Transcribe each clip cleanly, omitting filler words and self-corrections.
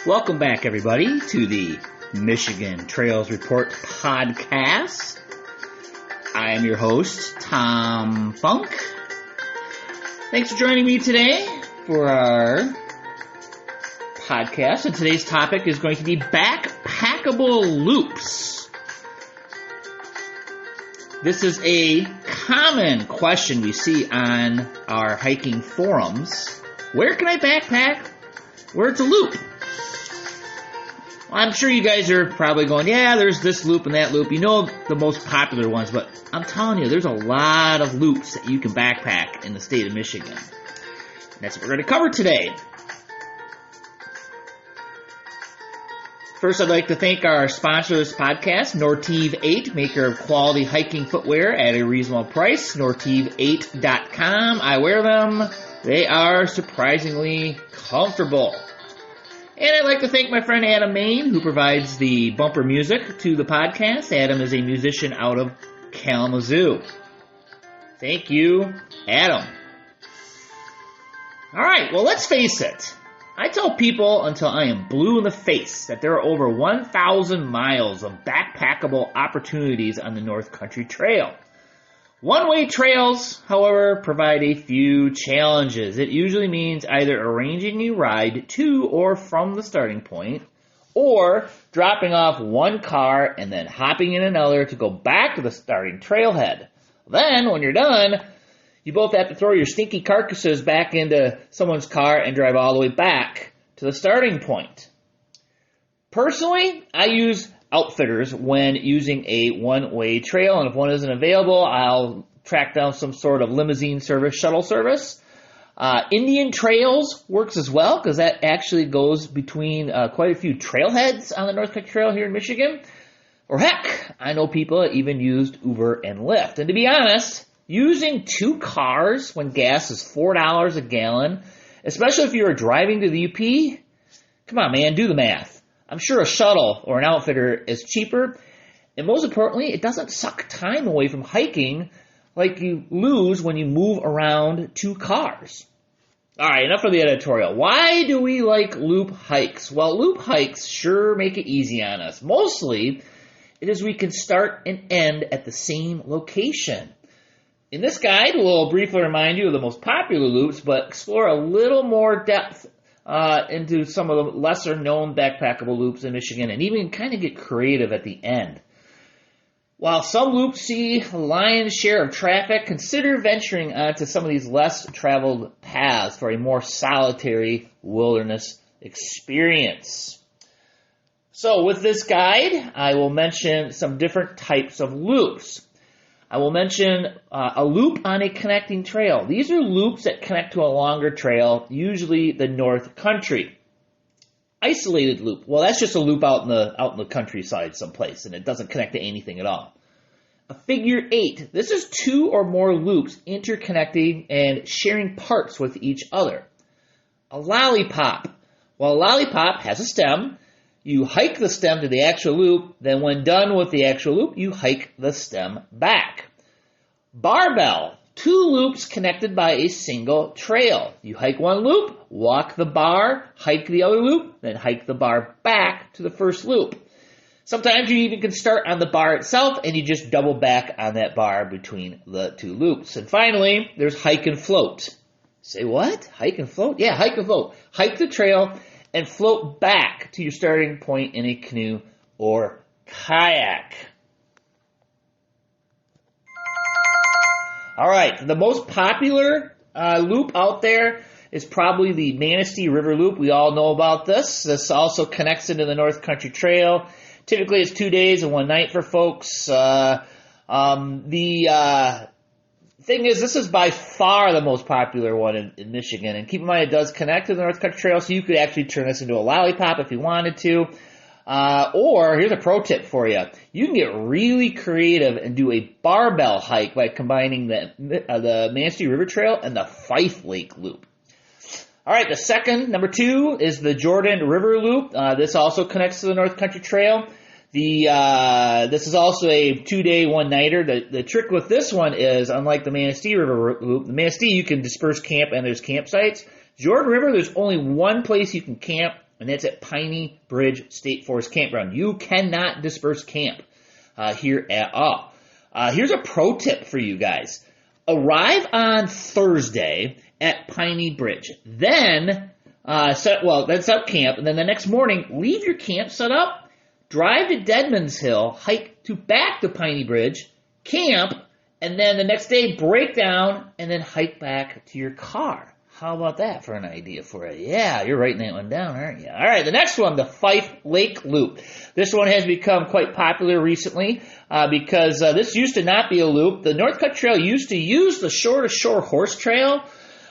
Welcome back, everybody, to the Michigan Trails Report podcast. I am your host, Tom Funk. Thanks for joining me today for our podcast. And today's topic is going to be backpackable loops. This is a common question we see on our hiking forums. Where can I backpack where it's a loop? I'm sure you guys are probably going, yeah, there's this loop and that loop. You know the most popular ones, but I'm telling you, there's a lot of loops that you can backpack in the state of Michigan. That's what we're going to cover today. First, I'd like to thank our sponsor of this podcast, Nortive 8, maker of quality hiking footwear at a reasonable price, nortive8.com. I wear them. They are surprisingly comfortable. And I'd like to thank my friend Adam Main, who provides the bumper music to the podcast. Adam is a musician out of Kalamazoo. Thank you, Adam. All right, well, let's face it. I tell people until I am blue in the face that there are over 1,000 miles of backpackable opportunities on the North Country Trail. One-way trails, however, provide a few challenges. It usually means either arranging a ride to or from the starting point, or dropping off one car and then hopping in another to go back to the starting trailhead. Then, when you're done, you both have to throw your stinky carcasses back into someone's car and drive all the way back to the starting point. Personally, I use outfitters when using a one-way trail, and if one isn't available, I'll track down some sort of limousine service, shuttle service. Indian Trails works as well, because that actually goes between quite a few trailheads on the North Country Trail here in Michigan. Or heck, I know people that even used Uber and Lyft. And to be honest, using two cars when gas is $4 a gallon, especially if you're driving to the UP, come on, man, do the math. I'm sure a shuttle or an outfitter is cheaper, and most importantly, it doesn't suck time away from hiking like you lose when you move around two cars. All right, enough of the editorial. Why do we like loop hikes? Well, loop hikes sure make it easy on us. Mostly, it is we can start and end at the same location. In this guide, we'll briefly remind you of the most popular loops, but explore a little more depth into some of the lesser-known backpackable loops in Michigan, and even kind of get creative at the end. While some loops see a lion's share of traffic, consider venturing onto some of these less-traveled paths for a more solitary wilderness experience. So with this guide, I will mention some different types of loops. I will mention a loop on a connecting trail. These are loops that connect to a longer trail, usually the North Country. Isolated loop. Well, that's just a loop out in the countryside someplace, and it doesn't connect to anything at all. A figure eight. This is two or more loops interconnecting and sharing parts with each other. A lollipop. Well, a lollipop has a stem. You hike the stem to the actual loop, then when done with the actual loop, you hike the stem back. Barbell, two loops connected by a single trail. You hike one loop, walk the bar, hike the other loop, then hike the bar back to the first loop. Sometimes you even can start on the bar itself and you just double back on that bar between the two loops. And finally, there's hike and float. Say what? Hike and float? Yeah, hike and float. Hike the trail and float back to your starting point in a canoe or kayak. All right, the most popular loop out there is probably the Manistee River Loop. We all know about this. This also connects into the North Country Trail. Typically, it's 2 days and 1 night for folks. The thing is, this is by far the most popular one in Michigan. And keep in mind, it does connect to the North Country Trail, so you could actually turn this into a lollipop if you wanted to. Or, here's a pro tip for you. You can get really creative and do a barbell hike by combining the Manistee River Trail and the Fife Lake Loop. All right, number 2, is the Jordan River Loop. This also connects to the North Country Trail. This is also a 2-day, 1-nighter. The trick with this one is, unlike the Manistee River Loop, the Manistee you can disperse camp and there's campsites. Jordan River, there's only one place you can camp, and that's at Piney Bridge State Forest Campground. You cannot disperse camp here at all. Here's a pro tip for you guys. Arrive on Thursday at Piney Bridge. Then set up camp, and then the next morning, leave your camp set up, drive to Deadman's Hill, hike back to Piney Bridge, camp, and then the next day break down and then hike back to your car. How about that for an idea for you? Yeah, you're writing that one down, aren't you? All right, the next one, the Fife Lake Loop. This one has become quite popular recently because this used to not be a loop. The North Country Trail used to use the shore-to-shore horse trail,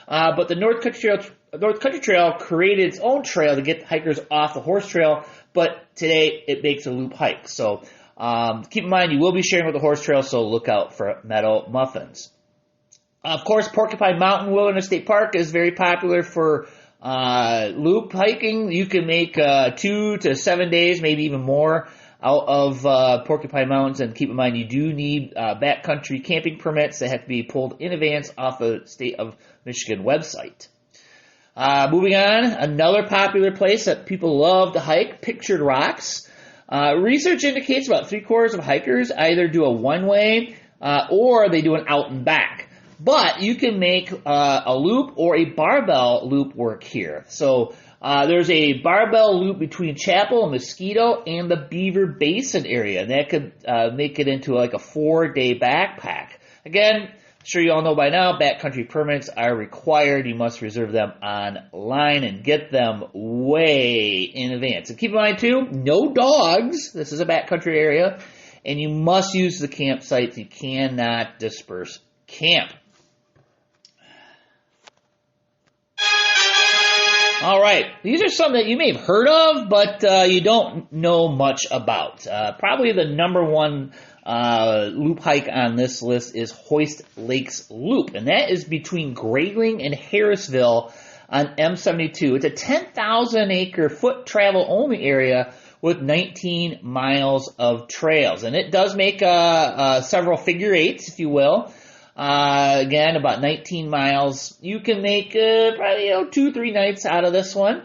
but the North Country Trail created its own trail to get hikers off the horse trail, but today it makes a loop hike. So keep in mind, you will be sharing with the horse trail, so look out for meadow muffins. Of course, Porcupine Mountain Wilderness State Park is very popular for loop hiking. You can make 2 to 7 days, maybe even more, out of Porcupine Mountains. And keep in mind, you do need backcountry camping permits that have to be pulled in advance off the State of Michigan website. Moving on, another popular place that people love to hike, Pictured Rocks. Research indicates about 3/4 of hikers either do a one-way or they do an out and back. But you can make a loop or a barbell loop work here. So there's a barbell loop between Chapel and Mosquito and the Beaver Basin area. And that could make it into like a 4-day backpack. Again, I'm sure you all know by now, backcountry permits are required. You must reserve them online and get them way in advance. And keep in mind, too, no dogs. This is a backcountry area. And you must use the campsites. You cannot disperse camp. All right, these are some that you may have heard of, but you don't know much about. Probably the number one loop hike on this list is Hoist Lakes Loop, and that is between Grayling and Harrisville on M72. It's a 10,000-acre foot travel only area with 19 miles of trails, and it does make several figure eights, if you will. Again, about 19 miles. You can make probably 2-3 nights out of this one.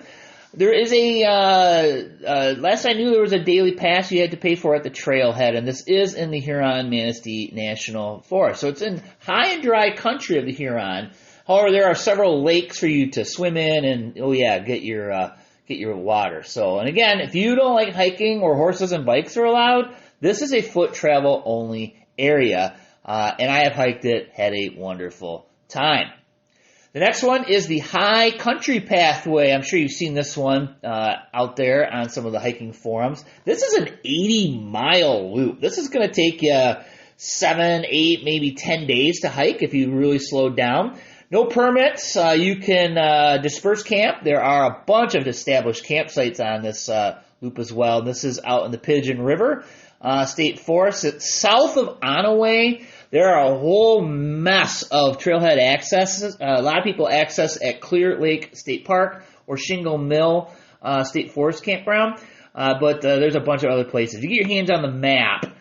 There is last I knew there was a daily pass you had to pay for at the trailhead, and this is in the Huron-Manistee National Forest. So it's in high and dry country of the Huron. However, there are several lakes for you to swim in and, get your water. So, and again, if you don't like hiking or horses and bikes are allowed, this is a foot travel only area. And I have hiked it, had a wonderful time. The next one is the High Country Pathway. I'm sure you've seen this one out there on some of the hiking forums. This is an 80-mile loop. This is going to take you 7, 8, maybe 10 days to hike if you really slowed down. No permits. You can disperse camp. There are a bunch of established campsites on this loop as well. This is out in the Pigeon River State Forest. It's south of Onaway. There are a whole mess of trailhead accesses. A lot of people access at Clear Lake State Park or Shingle Mill State Forest Campground, but there's a bunch of other places. If you get your hands on the map,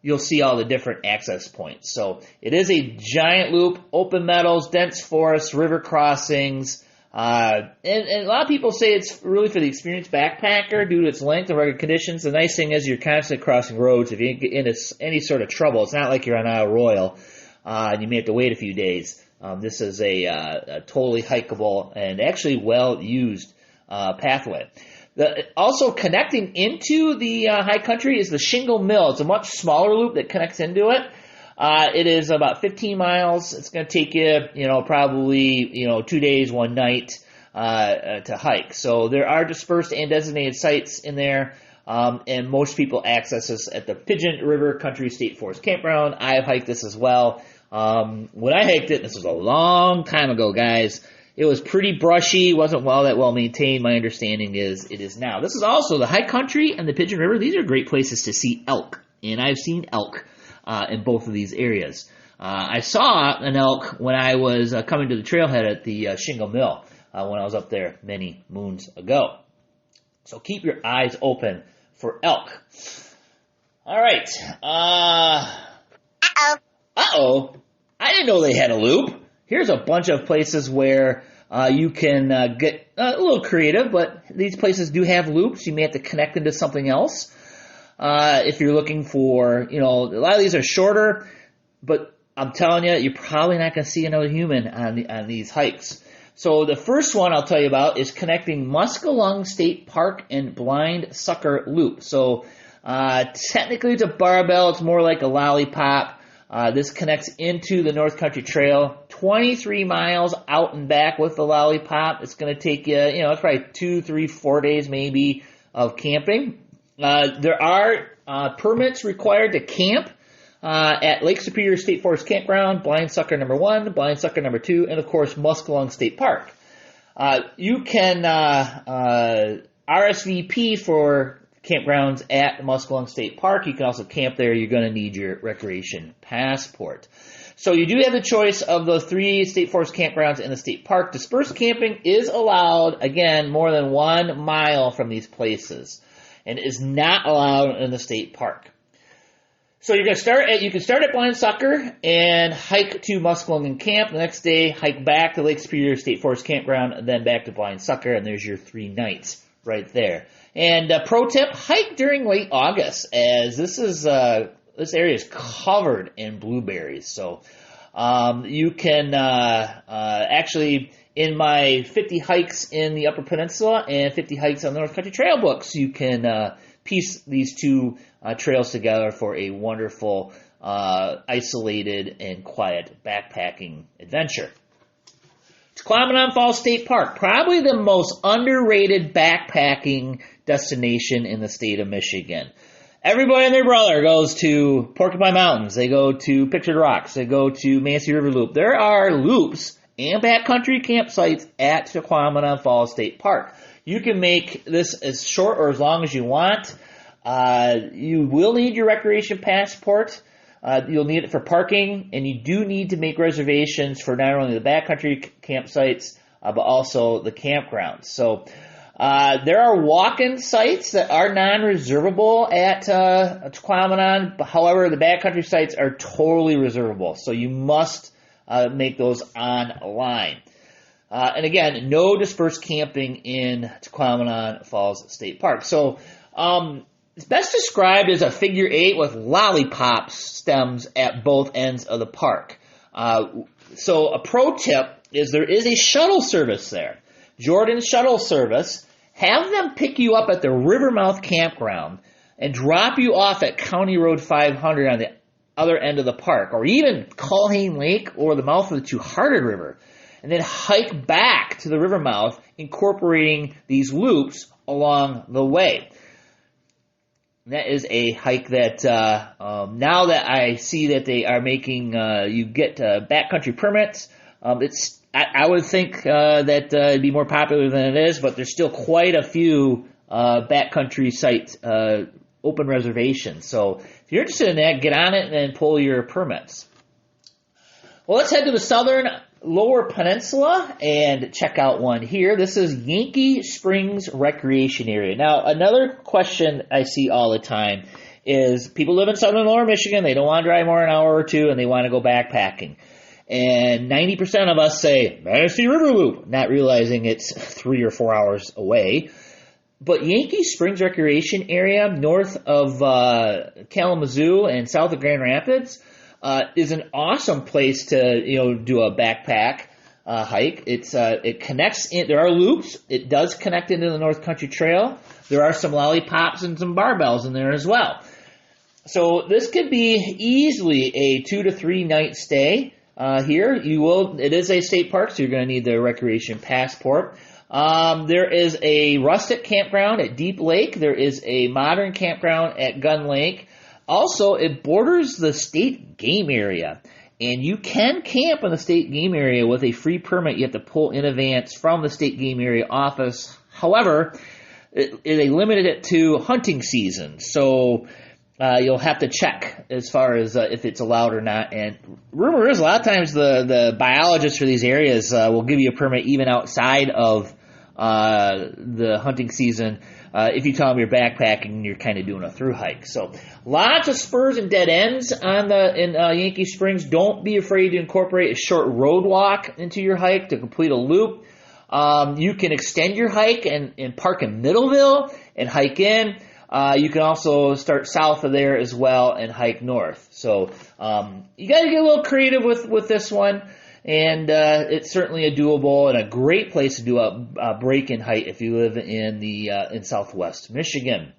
you'll see all the different access points. So it is a giant loop, open meadows, dense forests, river crossings, and a lot of people say it's really for the experienced backpacker due to its length and rugged conditions. The nice thing is you're constantly crossing roads. If you get into any sort of trouble, it's not like you're on Isle Royal and you may have to wait a few days. This is a totally hikeable and actually well-used pathway. Also connecting into the high country is the Shingle Mill. It's a much smaller loop that connects into it. It is about 15 miles. It's going to take you, probably, 2 days, 1 night to hike. So there are dispersed and designated sites in there, and most people access this at the Pigeon River Country State Forest Campground. I have hiked this as well. When I hiked it, this was a long time ago, guys, it was pretty brushy, wasn't that well maintained. My understanding is it is now. This is also the high country and the Pigeon River. These are great places to see elk, and I've seen elk in both of these areas. I saw an elk when I was coming to the trailhead at the Shingle Mill when I was up there many moons ago. So keep your eyes open for elk. All right. Uh-oh. I didn't know they had a loop. Here's a bunch of places where You can get a little creative, but these places do have loops. You may have to connect into something else. If you're looking for, a lot of these are shorter, but I'm telling you, you're probably not going to see another human on these hikes. So the first one I'll tell you about is connecting Muskelung State Park and Blind Sucker Loop. So technically it's a barbell. It's more like a lollipop. This connects into the North Country Trail, 23 miles out and back with the lollipop. It's going to take you, it's probably 2, 3, 4 days maybe of camping. There are permits required to camp at Lake Superior State Forest Campground, Blind Sucker number 1, Blind Sucker number 2, and of course Muskelung State Park. You can RSVP for campgrounds at Muskelung State Park. You can also camp there. You're going to need your recreation passport. So you do have the choice of those 3 state forest campgrounds in the state park. Dispersed camping is allowed, again, more than 1 mile from these places, and is not allowed in the state park. So you can start at Blind Sucker and hike to Muskelung and camp. The next day, hike back to Lake Superior State Forest Campground, and then back to Blind Sucker, and there's your 3 nights right there. And pro tip, hike during late August, as this area is covered in blueberries. So you can actually, in my 50 hikes in the Upper Peninsula and 50 hikes on the North Country Trail books, you can piece these 2 trails together for a wonderful, isolated and quiet backpacking adventure. Tequamanon Falls State Park, probably the most underrated backpacking destination in the state of Michigan. Everybody and their brother goes to Porcupine Mountains. They go to Pictured Rocks. They go to Manistee River Loop. There are loops and backcountry campsites at Tequamanon Falls State Park. You can make this as short or as long as you want. You will need your recreation passport. You'll need it for parking, and you do need to make reservations for not only the backcountry campsites, but also the campgrounds. So there are walk-in sites that are non-reservable at Tequamanon. However, the backcountry sites are totally reservable, so you must make those online. And again, no dispersed camping in Tequamanon Falls State Park. So it's best described as a figure 8 with lollipop stems at both ends of the park. So a pro tip is there is a shuttle service there. Jordan Shuttle Service. Have them pick you up at the Rivermouth Campground and drop you off at County Road 500 on the other end of the park, or even Culhane Lake or the mouth of the Two-Hearted River, and then hike back to the river mouth, incorporating these loops along the way. And that is a hike that, now that I see that they are making, you get backcountry permits, I would think that it'd be more popular than it is, but there's still quite a few backcountry sites open reservations. So if you're interested in that, get on it and pull your permits. Well, let's head to the southern Lower Peninsula and check out one here. This is Yankee Springs Recreation Area. Now, another question I see all the time is people live in southern Lower Michigan, they don't want to drive more than an hour or 2, and they want to go backpacking. And 90% of us say, Manistee River Loop, not realizing it's 3 or 4 hours away. But Yankee Springs Recreation Area, north of Kalamazoo and south of Grand Rapids, is an awesome place to do a backpack hike. It connects in. There are loops. It does connect into the North Country Trail. There are some lollipops and some barbells in there as well. So this could be easily a 2 to 3 night stay here. It is a state park, so you're going to need the recreation passport. There is a rustic campground at Deep Lake. There is a modern campground at Gun Lake. Also, it borders the state game area, and you can camp in the state game area with a free permit. You have to pull in advance from the state game area office. However, they limited it to hunting season, so you'll have to check as far as if it's allowed or not. And rumor is a lot of times the biologists for these areas will give you a permit even outside of the hunting season if you tell them you're backpacking and you're kind of doing a through hike. So lots of spurs and dead ends in Yankee Springs. Don't be afraid to incorporate a short road walk into your hike to complete a loop. You can extend your hike and park in Middleville and hike in. You can also start south of there as well and hike north. So you got to get a little creative with this one, and it's certainly a doable and a great place to do a break-in hike if you live in Southwest Michigan.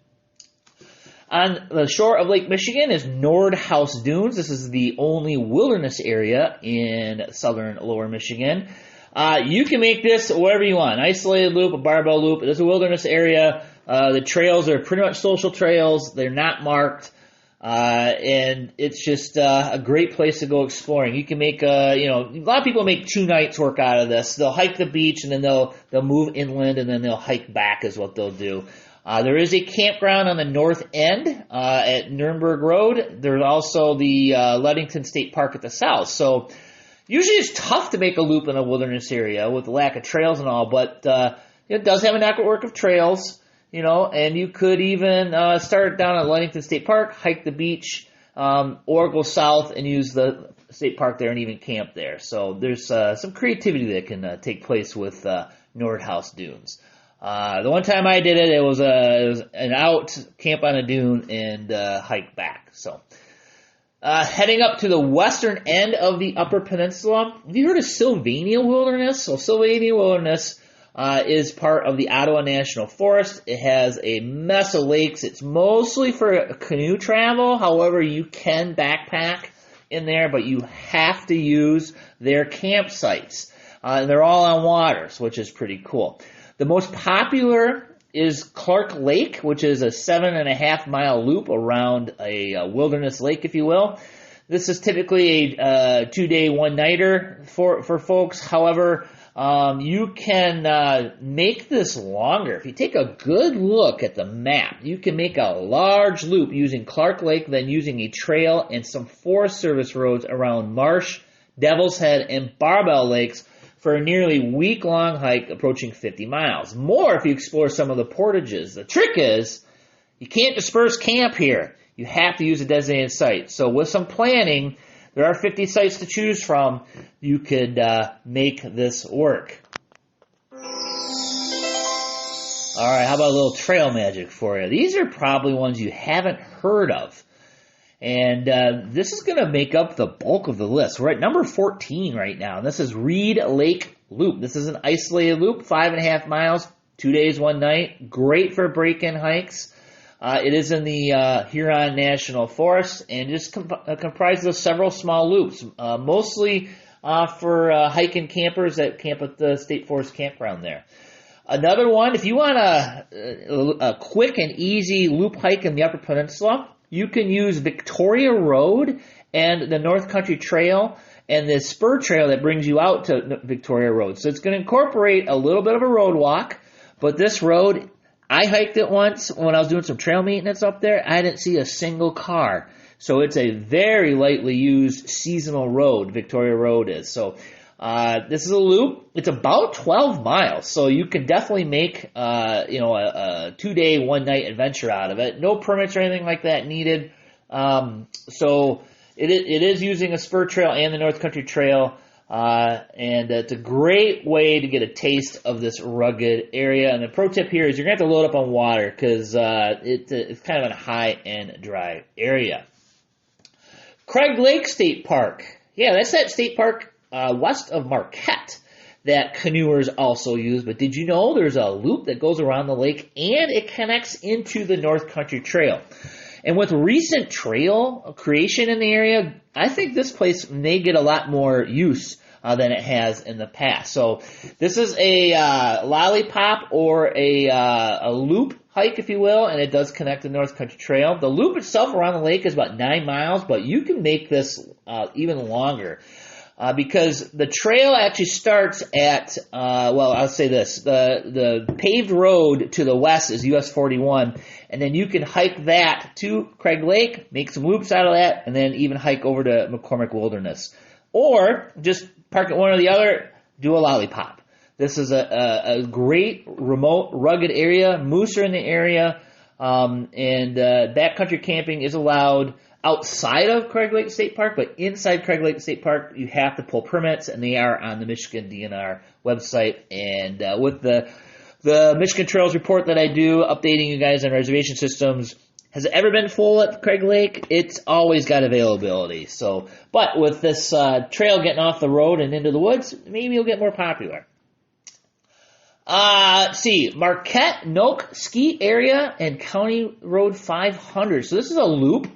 On the shore of Lake Michigan is Nordhaus Dunes. This is the only wilderness area in southern lower Michigan. You can make this whatever you want. An isolated loop, a barbell loop. It is a wilderness area. The trails are pretty much social trails. They're not marked. And it's just a great place to go exploring. You can make, a lot of people make 2 nights work out of this. They'll hike the beach and then they'll move inland and then they'll hike back is what they'll do. There is a campground on the north end at Nuremberg Road. There's also the Ludington State Park at the south. So usually it's tough to make a loop in a wilderness area with the lack of trails and all, but it does have a network of trails, and you could even start down at Ludington State Park, hike the beach, or go south and use the state park there and even camp there. So there's some creativity that can take place with Nordhaus Dunes. The one time I did it, it was an out camp on a dune and hike back. So, heading up to the western end of the Upper Peninsula, have you heard of Sylvania Wilderness? So Sylvania Wilderness is part of the Ottawa National Forest. It has a mess of lakes. It's mostly for canoe travel. However, you can backpack in there, but you have to use their campsites. And they're all on waters, which is pretty cool. The most popular is Clark Lake, which is a 7.5-mile loop around a wilderness lake, if you will. This is typically a 2-day, 1-nighter for folks. However, you can make this longer. If you take a good look at the map, you can make a large loop using Clark Lake, then using a trail and some Forest Service roads around Marsh, Devil's Head, and Barbell Lakes for a nearly week-long hike approaching 50 miles. More if you explore some of the portages. The trick is, you can't disperse camp here. You have to use a designated site. So with some planning, there are 50 sites to choose from. You could make this work. All right, how about a little trail magic for you? These are probably ones you haven't heard of. And this is going to make up the bulk of the list. We're at number 14 right now. And this is Reed Lake Loop. This is an isolated loop, 5.5 miles, 2 days, 1 night. Great for break-in hikes. It is in the Huron National Forest and just comprises of several small loops, mostly for hiking campers that camp at the State Forest Campground there. Another one, if you want a quick and easy loop hike in the Upper Peninsula, you can use Victoria Road and the North Country Trail and the spur trail that brings you out to Victoria Road. So it's going to incorporate a little bit of a road walk, but this road, I hiked it once when I was doing some trail maintenance up there. I didn't see a single car. So it's a very lightly used seasonal road, Victoria Road is. So this is a loop. It's about 12 miles, so you can definitely make a 2-day, 1-night adventure out of it. No permits or anything like that needed. So it is using a spur trail and the North Country Trail, and it's a great way to get a taste of this rugged area. And the pro tip here is you're going to have to load up on water because it's kind of a high and dry area. Craig Lake State Park. Yeah, that's that state park west of Marquette that canoers also use. But did you know there's a loop that goes around the lake and it connects into the North Country Trail? And with recent trail creation in the area, I think this place may get a lot more use than it has in the past. So this is a lollipop or a loop hike, if you will, and it does connect to the North Country Trail. The loop itself around the lake is about 9 miles, but you can make this even longer. Because the trail actually starts at, I'll say this, the paved road to the west is US 41, and then you can hike that to Craig Lake, make some loops out of that, and then even hike over to McCormick Wilderness. Or just park at one or the other, do a lollipop. This is a great remote, rugged area. Moose are in the area, and backcountry camping is allowed outside of Craig Lake State Park, but inside Craig Lake State Park, you have to pull permits, and they are on the Michigan DNR website. And with the Michigan Trails report that I do, updating you guys on reservation systems, has it ever been full at Craig Lake? It's always got availability. So, but with this trail getting off the road and into the woods, maybe it'll get more popular. See, Marquette, Noak Ski Area, and County Road 500. So this is a loop,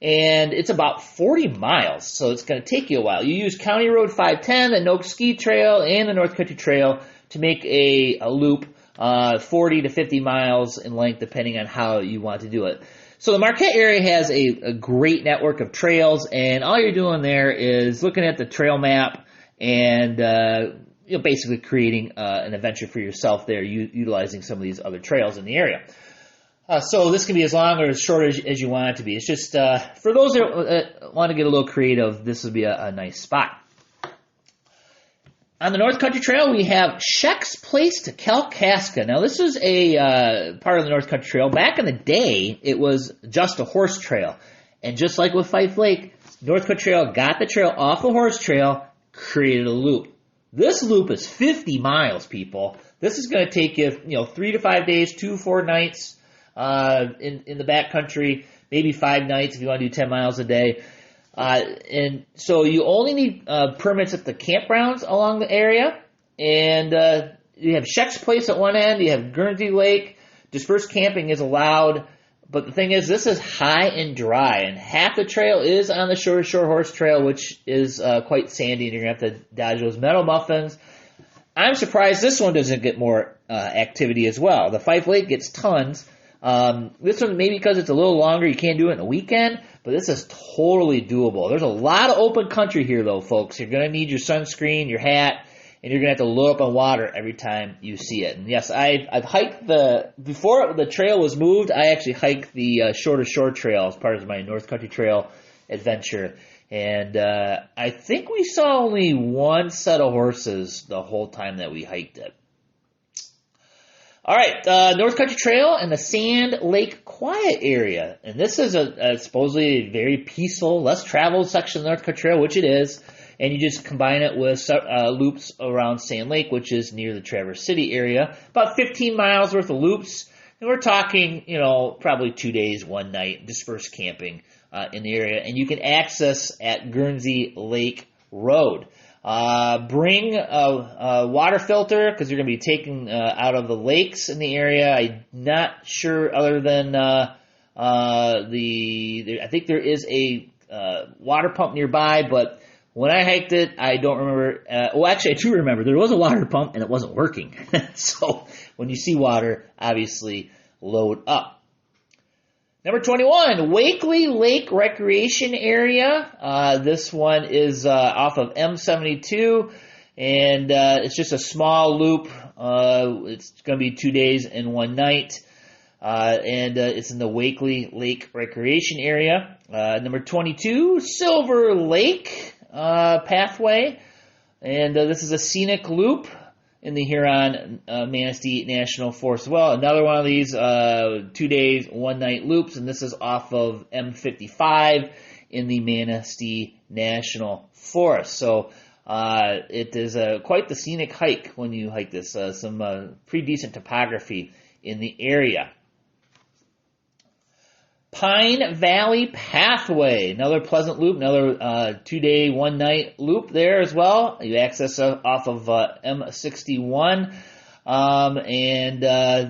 and it's about 40 miles, so it's going to take you a while. You use County Road 510, the Noak Ski Trail, and the North Country Trail to make a loop 40 to 50 miles in length, depending on how you want to do it. So the Marquette area has a great network of trails, and all you're doing there is looking at the trail map and basically creating an adventure for yourself there, utilizing some of these other trails in the area. So this can be as long or as short as you want it to be. It's just for those that want to get a little creative, this would be a nice spot. On the North Country Trail, we have Sheck's Place to Kalkaska. Now, this is a part of the North Country Trail. Back in the day, it was just a horse trail. And just like with Fife Lake, North Country Trail got the trail off the horse trail, created a loop. This loop is 50 miles, people. This is going to take you, 3 to 5 days, 2 to 4 nights in the backcountry, maybe 5 nights if you want to do 10 miles a day. And so you only need permits at the campgrounds along the area. And you have Sheck's Place at one end. You have Guernsey Lake. Dispersed camping is allowed. But the thing is, this is high and dry. And half the trail is on the Shore Horse Trail, which is quite sandy. And you're going to have to dodge those meadow muffins. I'm surprised this one doesn't get more activity as well. The Fife Lake gets tons. This one, maybe because it's a little longer, you can't do it in a weekend, but this is totally doable. There's a lot of open country here, though, folks. You're going to need your sunscreen, your hat, and you're going to have to load up on water every time you see it. And yes, I've hiked before the trail was moved, I actually hiked the Shore Trail as part of my North Country Trail adventure. And I think we saw only one set of horses the whole time that we hiked it. All right, North Country Trail and the Sand Lake Quiet area. And this is supposedly a very peaceful, less traveled section of the North Country Trail, which it is. And you just combine it with loops around Sand Lake, which is near the Traverse City area. About 15 miles worth of loops. And we're talking, probably 2 days, 1 night, dispersed camping in the area. And you can access at Guernsey Lake Road. Bring a water filter because you're going to be taking out of the lakes in the area. I'm not sure other than I think there is a water pump nearby, but when I hiked it, I don't remember. Actually, I do remember. There was a water pump and it wasn't working. So when you see water, obviously load up. Number 21, Wakely Lake Recreation Area. This one is off of M72, and it's just a small loop. It's going to be 2 days and 1 night, and it's in the Wakely Lake Recreation Area. Number 22, Silver Lake Pathway, and this is a scenic loop in the Huron Manistee National Forest as well. Another one of these 2 days, 1 night loops, and this is off of M55 in the Manistee National Forest. So it is quite the scenic hike when you hike this. Some pretty decent topography in the area. Pine Valley Pathway, another pleasant loop, another 2 day, 1 night loop there as well. You access off of M61, and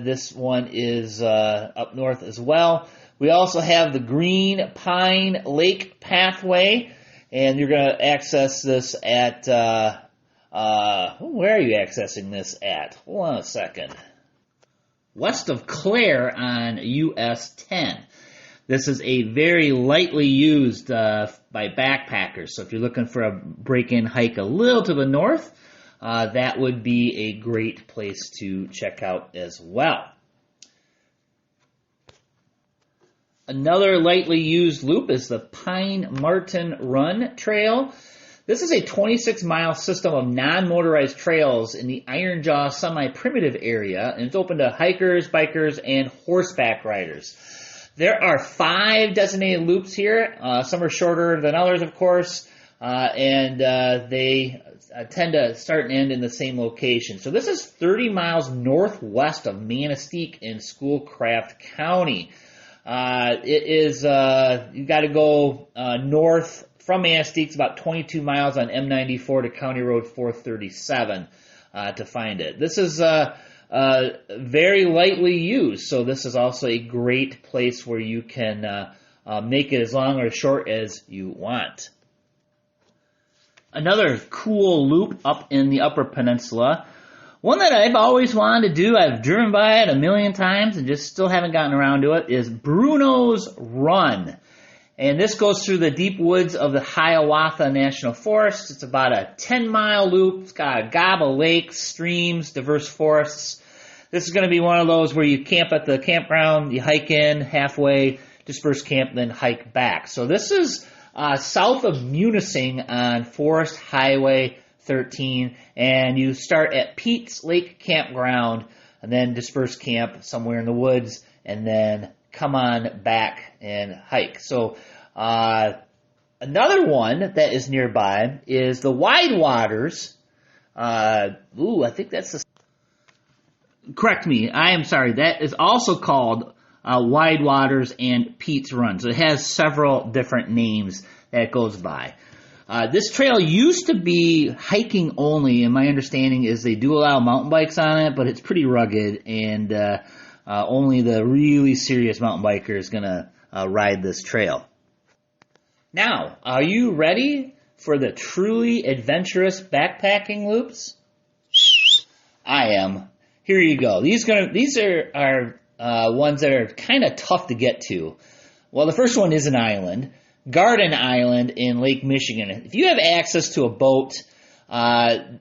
this one is up north as well. We also have the Green Pine Lake Pathway, and you're going to access this at, where are you accessing this at? Hold on a second. West of Clare on US 10. This is a very lightly used by backpackers. So if you're looking for a break-in hike a little to the north, that would be a great place to check out as well. Another lightly used loop is the Pine Martin Run Trail. This is a 26-mile system of non-motorized trails in the Iron Jaw semi-primitive area, and it's open to hikers, bikers, and horseback riders. There are 5 designated loops here. Some are shorter than others, of course, and they tend to start and end in the same location. So this is 30 miles northwest of Manistee in Schoolcraft County. It is, you got to go north from Manistee. It's about 22 miles on M94 to County Road 437 to find it. This is very lightly used, so this is also a great place where you can make it as long or as short as you want. Another cool loop up in the Upper Peninsula, one that I've always wanted to do, I've driven by it a million times and just still haven't gotten around to it, is Bruno's Run. And this goes through the deep woods of the Hiawatha National Forest. It's about a 10-mile loop. It's got a gob of lakes, streams, diverse forests. This is going to be one of those where you camp at the campground, you hike in halfway, disperse camp, then hike back. So this is south of Munising on Forest Highway 13, and you start at Pete's Lake Campground and then disperse camp somewhere in the woods and then come on back and hike. So another one that is nearby is the Wide Waters. I think that's the... Correct me, I am sorry. That is also called Wide Waters and Pete's Run. So it has several different names that it goes by. This trail used to be hiking only, and my understanding is they do allow mountain bikes on it, but it's pretty rugged, and only the really serious mountain biker is going to ride this trail. Now, are you ready for the truly adventurous backpacking loops? I am. Here you go. These are ones that are kind of tough to get to. Well, the first one is an island, Garden Island in Lake Michigan. If you have access to a boat,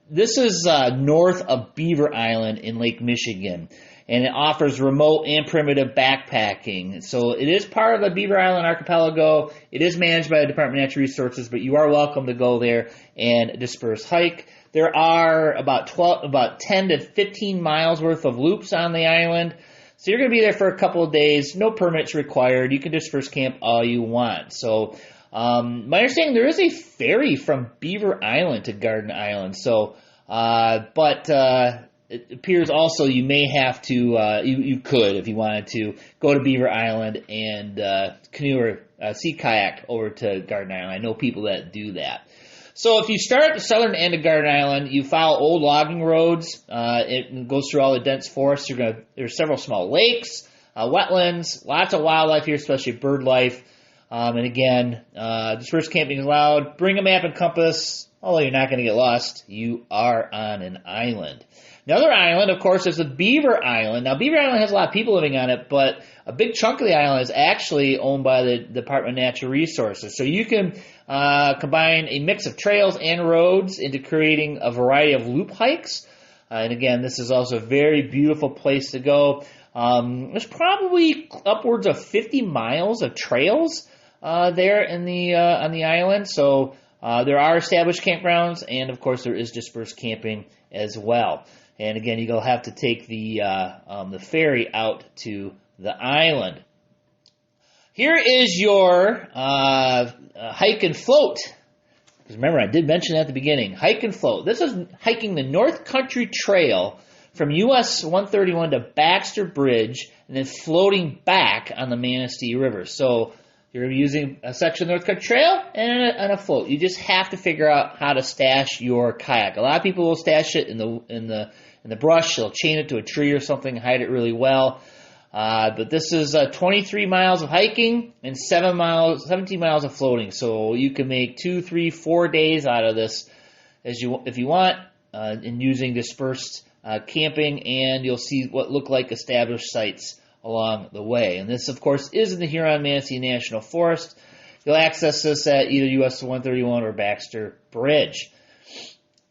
this is north of Beaver Island in Lake Michigan, and it offers remote and primitive backpacking. So it is part of the Beaver Island archipelago. It is managed by the Department of Natural Resources, but you are welcome to go there and disperse hike. There are about 10 to 15 miles worth of loops on the island. So you're going to be there for a couple of days. No permits required. You can disperse camp all you want. So my understanding, there is a ferry from Beaver Island to Garden Island. So, but it appears also you may have to, you could, if you wanted to, go to Beaver Island and canoe or sea kayak over to Garden Island. I know people that do that. So if you start at the southern end of Garden Island, you follow old logging roads. It goes through all the dense forests. There's several small lakes, wetlands, lots of wildlife here, especially bird life. And again, dispersed camping is allowed. Bring a map and compass. Although you're not going to get lost, you are on an island. Another island, of course, is the Beaver Island. Now, Beaver Island has a lot of people living on it, but a big chunk of the island is actually owned by the Department of Natural Resources. So you can combine a mix of trails and roads into creating a variety of loop hikes. And again, this is also a very beautiful place to go. There's probably upwards of 50 miles of trails there in on the island. So there are established campgrounds, and of course there is dispersed camping as well. And again, you'll have to take the ferry out to the island. Here is your hike and float. Because remember, I did mention at the beginning, hike and float. This is hiking the North Country Trail from US 131 to Baxter Bridge, and then floating back on the Manistee River. So you're using a section of the North Country Trail and a float. You just have to figure out how to stash your kayak. A lot of people will stash it in the brush. They'll chain it to a tree or something, hide it really well. But this is 23 miles of hiking and 17 miles of floating. So you can make 2, 3, 4 days out of this if you want, in using dispersed camping, and you'll see what look like established sites along the way. And this, of course, is in the Huron-Manistee National Forest. You'll access this at either US 131 or Baxter Bridge.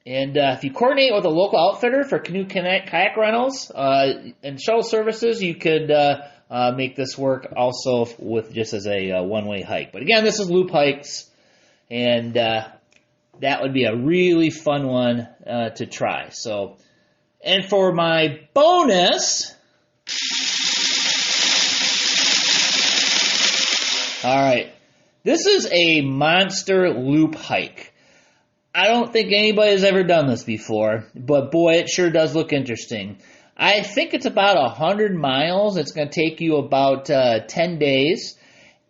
And if you coordinate with a local outfitter for canoe kayak rentals and shuttle services, you could make this work also with just as a one-way hike. But again, this is loop hikes, and that would be a really fun one to try. So, and for my bonus, All right. This is a monster loop hike. I don't think anybody's ever done this before, but boy, it sure does look interesting. I think it's about 100 miles. It's going to take you about 10 days.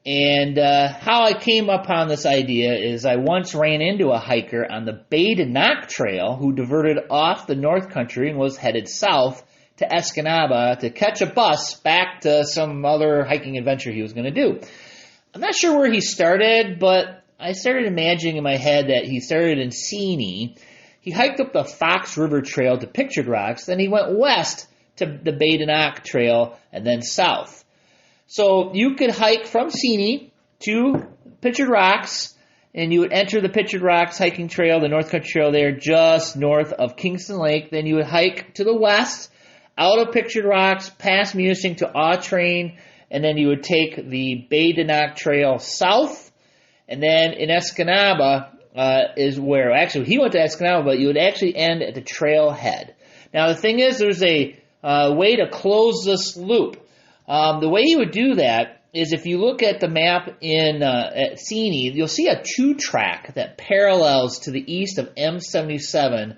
And how I came upon this idea is I once ran into a hiker on the Bay de Noc Trail who diverted off the North Country and was headed south to Escanaba to catch a bus back to some other hiking adventure he was going to do. I'm not sure where he started, but I started imagining in my head that he started in Seney. He hiked up the Fox River Trail to Pictured Rocks, then he went west to the Bay de Noc Trail, and then south. So you could hike from Seney to Pictured Rocks, and you would enter the Pictured Rocks hiking trail, the North Country Trail there, just north of Kingston Lake. Then you would hike to the west, out of Pictured Rocks, past Musing to Autrain, and then you would take the Bay de Noc Trail south, and then in Escanaba is where, actually he went to Escanaba, but you would actually end at the trailhead. Now the thing is, there's a way to close this loop. The way you would do that is if you look at the map at Seney, you'll see a 2-track that parallels to the east of M77,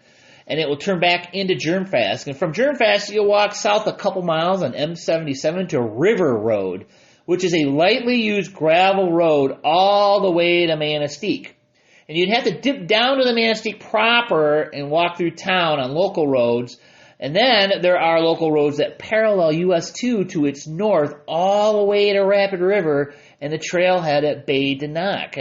and it will turn back into Germfast. And from Germfast, you'll walk south a couple miles on M77 to River Road, which is a lightly used gravel road all the way to Manistee. And you'd have to dip down to the Manistee proper and walk through town on local roads. And then there are local roads that parallel US 2 to its north all the way to Rapid River and the trailhead at Bay de Noc.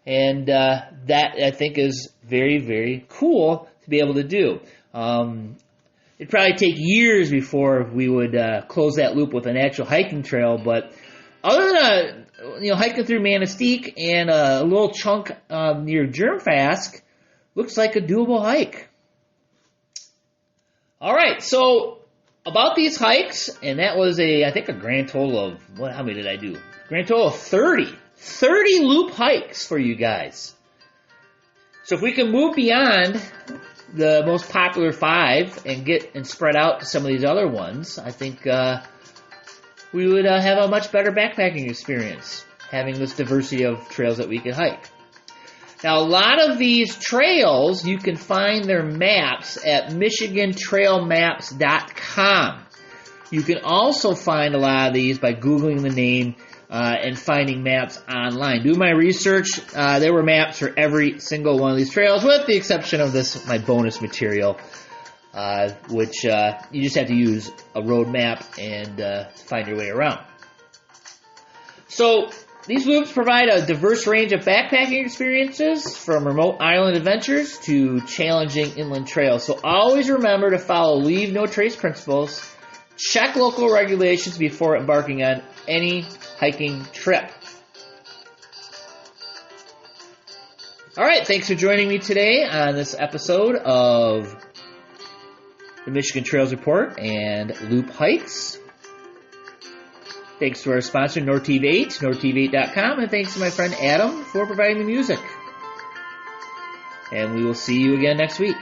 And that, I think, is very, very cool to be able to do. It'd probably take years before we would close that loop with an actual hiking trail, but other than hiking through Manistee and a little chunk near Germfast, looks like a doable hike. All right, so about these hikes, and that was I think a grand total of, how many did I do? Grand total of 30 loop hikes for you guys. So if we can move beyond the most popular 5 and spread out to some of these other ones, I think we would have a much better backpacking experience, having this diversity of trails that we could hike. Now, a lot of these trails, you can find their maps at MichiganTrailMaps.com. You can also find a lot of these by Googling the name and finding maps online. Doing my research, there were maps for every single one of these trails, with the exception of this, my bonus material, which you just have to use a road map and find your way around. So these loops provide a diverse range of backpacking experiences, from remote island adventures to challenging inland trails. So always remember to follow leave no trace principles, check local regulations before embarking on any hiking trip. All right, thanks for joining me today on this episode of the Michigan Trails Report and Loop Hikes. Thanks to our sponsor, Nortive8, Nortive8.com, and thanks to my friend Adam for providing the music. And we will see you again next week.